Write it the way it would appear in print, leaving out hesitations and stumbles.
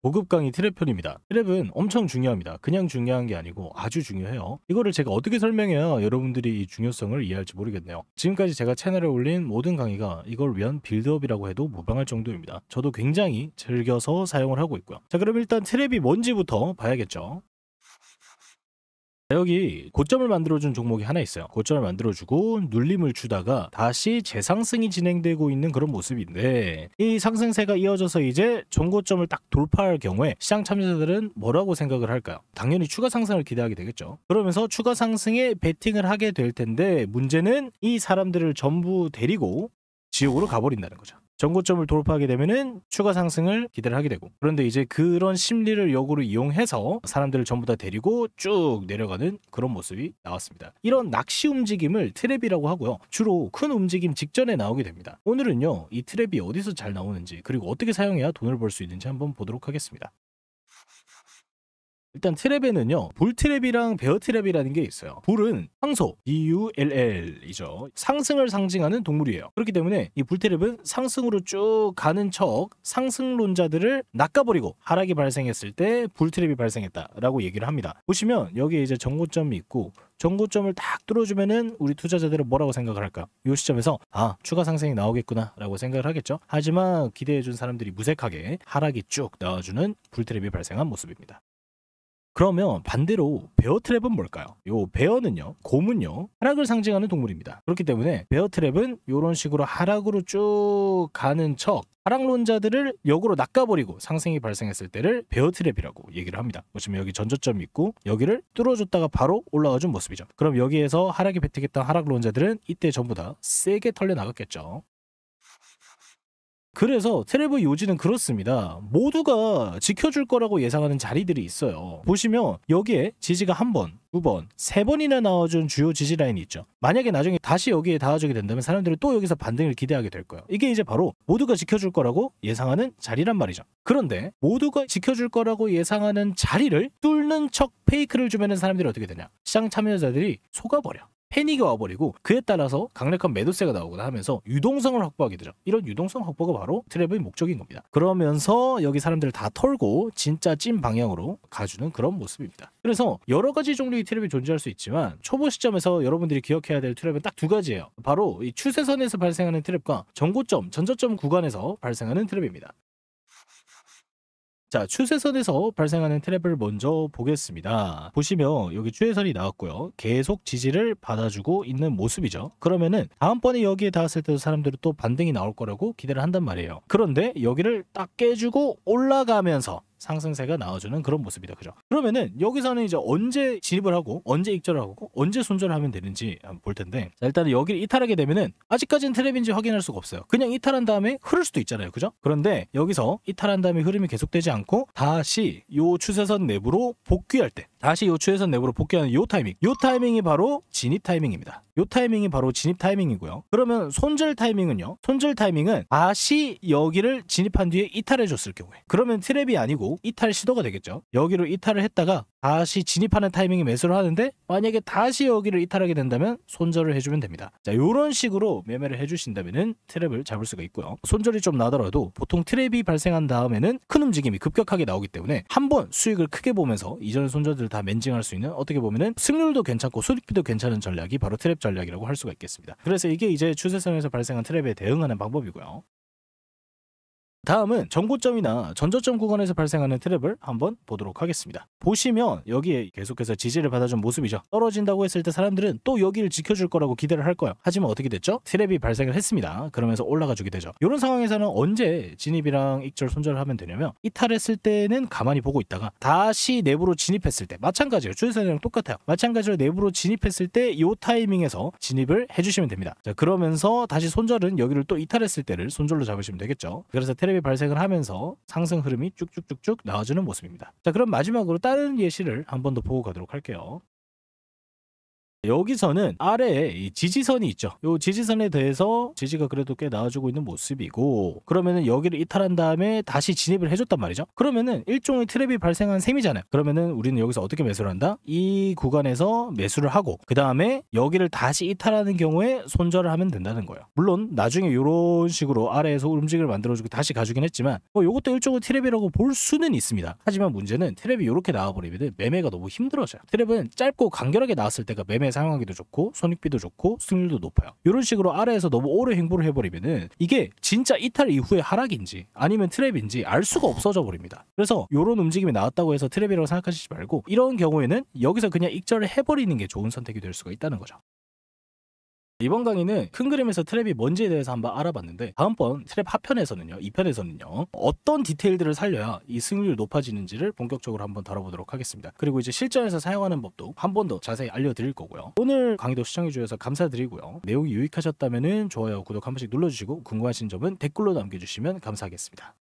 고급 강의 트랩편입니다. 트랩은 엄청 중요합니다. 그냥 중요한 게 아니고 아주 중요해요. 이거를 제가 어떻게 설명해야 여러분들이 이 중요성을 이해할지 모르겠네요. 지금까지 제가 채널에 올린 모든 강의가 이걸 위한 빌드업이라고 해도 무방할 정도입니다. 저도 굉장히 즐겨서 사용을 하고 있고요. 자, 그럼 일단 트랩이 뭔지부터 봐야겠죠. 여기 고점을 만들어준 종목이 하나 있어요. 고점을 만들어주고 눌림을 주다가 다시 재상승이 진행되고 있는 그런 모습인데, 이 상승세가 이어져서 이제 전고점을 딱 돌파할 경우에 시장 참여자들은 뭐라고 생각을 할까요? 당연히 추가 상승을 기대하게 되겠죠. 그러면서 추가 상승에 베팅을 하게 될 텐데, 문제는 이 사람들을 전부 데리고 지옥으로 가버린다는 거죠. 전고점을 돌파하게 되면은 추가 상승을 기대를 하게 되고, 그런데 이제 그런 심리를 역으로 이용해서 사람들을 전부 다 데리고 쭉 내려가는 그런 모습이 나왔습니다. 이런 낚시 움직임을 트랩이라고 하고요. 주로 큰 움직임 직전에 나오게 됩니다. 오늘은요, 이 트랩이 어디서 잘 나오는지, 그리고 어떻게 사용해야 돈을 벌 수 있는지 한번 보도록 하겠습니다. 일단 트랩에는요, 불 트랩이랑 베어 트랩이라는 게 있어요. 불은 황소, BULL이죠. 상승을 상징하는 동물이에요. 그렇기 때문에 이 불 트랩은 상승으로 쭉 가는 척 상승론자들을 낚아버리고 하락이 발생했을 때 불 트랩이 발생했다라고 얘기를 합니다. 보시면 여기에 이제 전고점이 있고, 전고점을 딱 뚫어주면은 우리 투자자들은 뭐라고 생각을 할까? 이 시점에서 추가 상승이 나오겠구나 라고 생각을 하겠죠. 하지만 기대해준 사람들이 무색하게 하락이 쭉 나와주는 불 트랩이 발생한 모습입니다. 그러면 반대로 베어 트랩은 뭘까요? 요 베어는요, 곰은요, 하락을 상징하는 동물입니다. 그렇기 때문에 베어 트랩은 이런 식으로 하락으로 쭉 가는 척 하락론자들을 역으로 낚아버리고 상승이 발생했을 때를 베어 트랩이라고 얘기를 합니다. 보시면 여기 전저점이 있고 여기를 뚫어줬다가 바로 올라가준 모습이죠. 그럼 여기에서 하락이 베팅했던 하락론자들은 이때 전부 다 세게 털려 나갔겠죠. 그래서 트랩의 요지는 그렇습니다. 모두가 지켜줄 거라고 예상하는 자리들이 있어요. 보시면 여기에 지지가 한 번, 두 번, 세 번이나 나와준 주요 지지 라인이 있죠. 만약에 나중에 다시 여기에 닿아주게 된다면 사람들이 또 여기서 반등을 기대하게 될 거예요. 이게 이제 바로 모두가 지켜줄 거라고 예상하는 자리란 말이죠. 그런데 모두가 지켜줄 거라고 예상하는 자리를 뚫는 척 페이크를 주면 사람들이 어떻게 되냐? 시장 참여자들이 속아버려. 패닉이 와버리고 그에 따라서 강력한 매도세가 나오거나 하면서 유동성을 확보하게 되죠. 이런 유동성 확보가 바로 트랩의 목적인 겁니다. 그러면서 여기 사람들을 다 털고 진짜 찐 방향으로 가주는 그런 모습입니다. 그래서 여러 가지 종류의 트랩이 존재할 수 있지만 초보 시점에서 여러분들이 기억해야 될 트랩은 딱 두 가지예요. 바로 이 추세선에서 발생하는 트랩과 전고점, 전저점 구간에서 발생하는 트랩입니다. 자, 추세선에서 발생하는 트랩을 먼저 보겠습니다. 보시면 여기 추세선이 나왔고요. 계속 지지를 받아주고 있는 모습이죠. 그러면은 다음번에 여기에 닿았을 때도 사람들은 또 반등이 나올 거라고 기대를 한단 말이에요. 그런데 여기를 딱 깨주고 올라가면서 상승세가 나와주는 그런 모습이다. 그죠? 그러면은 여기서는 이제 언제 진입을 하고 언제 익절을 하고 언제 손절을 하면 되는지 한번 볼 텐데, 자, 일단은 여기를 이탈하게 되면은 아직까지는 트랩인지 확인할 수가 없어요. 그냥 이탈한 다음에 흐를 수도 있잖아요. 그죠? 그런데 여기서 이탈한 다음에 흐름이 계속되지 않고 다시 요 추세선 내부로 복귀할 때, 다시 요 추세선 내부로 복귀하는 요 타이밍이 바로 진입 타이밍입니다. 요 타이밍이 바로 진입 타이밍이고요. 그러면 손절 타이밍은요, 손절 타이밍은 다시 여기를 진입한 뒤에 이탈해 줬을 경우에, 그러면 트랩이 아니고 이탈 시도가 되겠죠. 여기로 이탈을 했다가 다시 진입하는 타이밍에 매수를 하는데, 만약에 다시 여기를 이탈하게 된다면 손절을 해주면 됩니다. 자, 요런 식으로 매매를 해주신다면은 트랩을 잡을 수가 있고요. 손절이 좀 나더라도 보통 트랩이 발생한 다음에는 큰 움직임이 급격하게 나오기 때문에 한번 수익을 크게 보면서 이전의 손절들을 다 맨징할 수 있는, 어떻게 보면은 승률도 괜찮고 수익비도 괜찮은 전략이 바로 트랩 전략이라고 할 수가 있겠습니다. 그래서 이게 이제 추세선에서 발생한 트랩에 대응하는 방법이고요. 다음은 전고점이나 전저점 구간에서 발생하는 트랩을 한번 보도록 하겠습니다. 보시면 여기에 계속해서 지지를 받아준 모습이죠. 떨어진다고 했을 때 사람들은 또 여기를 지켜줄 거라고 기대를 할 거예요. 하지만 어떻게 됐죠? 트랩이 발생을 했습니다. 그러면서 올라가 주게 되죠. 이런 상황에서는 언제 진입이랑 익절 손절을 하면 되냐면, 이탈했을 때는 가만히 보고 있다가 다시 내부로 진입했을 때, 마찬가지예요. 추세선이랑 똑같아요. 마찬가지로 내부로 진입했을 때 이 타이밍에서 진입을 해주시면 됩니다. 자, 그러면서 다시 손절은 여기를 또 이탈했을 때를 손절로 잡으시면 되겠죠. 그래서 트랩이 발생을 하면서 상승 흐름이 쭉쭉쭉쭉 나와주는 모습입니다. 자, 그럼 마지막으로 다른 예시를 한 번 더 보고 가도록 할게요. 여기서는 아래에 이 지지선이 있죠. 이 지지선에 대해서 지지가 그래도 꽤 나와주고 있는 모습이고, 그러면은 여기를 이탈한 다음에 다시 진입을 해줬단 말이죠. 그러면은 일종의 트랩이 발생한 셈이잖아요. 그러면은 우리는 여기서 어떻게 매수를 한다? 이 구간에서 매수를 하고 그 다음에 여기를 다시 이탈하는 경우에 손절을 하면 된다는 거예요. 물론 나중에 이런 식으로 아래에서 움직임을 만들어주고 다시 가주긴 했지만 이것도 일종의 트랩이라고 볼 수는 있습니다. 하지만 문제는 트랩이 이렇게 나와버리면 매매가 너무 힘들어져요. 트랩은 짧고 간결하게 나왔을 때가 매매 사용하기도 좋고 손익비도 좋고 수익률도 높아요. 이런 식으로 아래에서 너무 오래 행보를 해버리면은 이게 진짜 이탈 이후에 하락인지 아니면 트랩인지 알 수가 없어져 버립니다. 그래서 이런 움직임이 나왔다고 해서 트랩이라고 생각하시지 말고, 이런 경우에는 여기서 그냥 익절을 해버리는 게 좋은 선택이 될 수가 있다는 거죠. 이번 강의는 큰 그림에서 트랩이 뭔지에 대해서 한번 알아봤는데, 다음번 트랩 하편에서는요, 2편에서는요 어떤 디테일들을 살려야 이 승률이 높아지는지를 본격적으로 한번 다뤄보도록 하겠습니다. 그리고 이제 실전에서 사용하는 법도 한 번 더 자세히 알려드릴 거고요. 오늘 강의도 시청해 주셔서 감사드리고요. 내용이 유익하셨다면 좋아요, 구독 한 번씩 눌러주시고 궁금하신 점은 댓글로 남겨주시면 감사하겠습니다.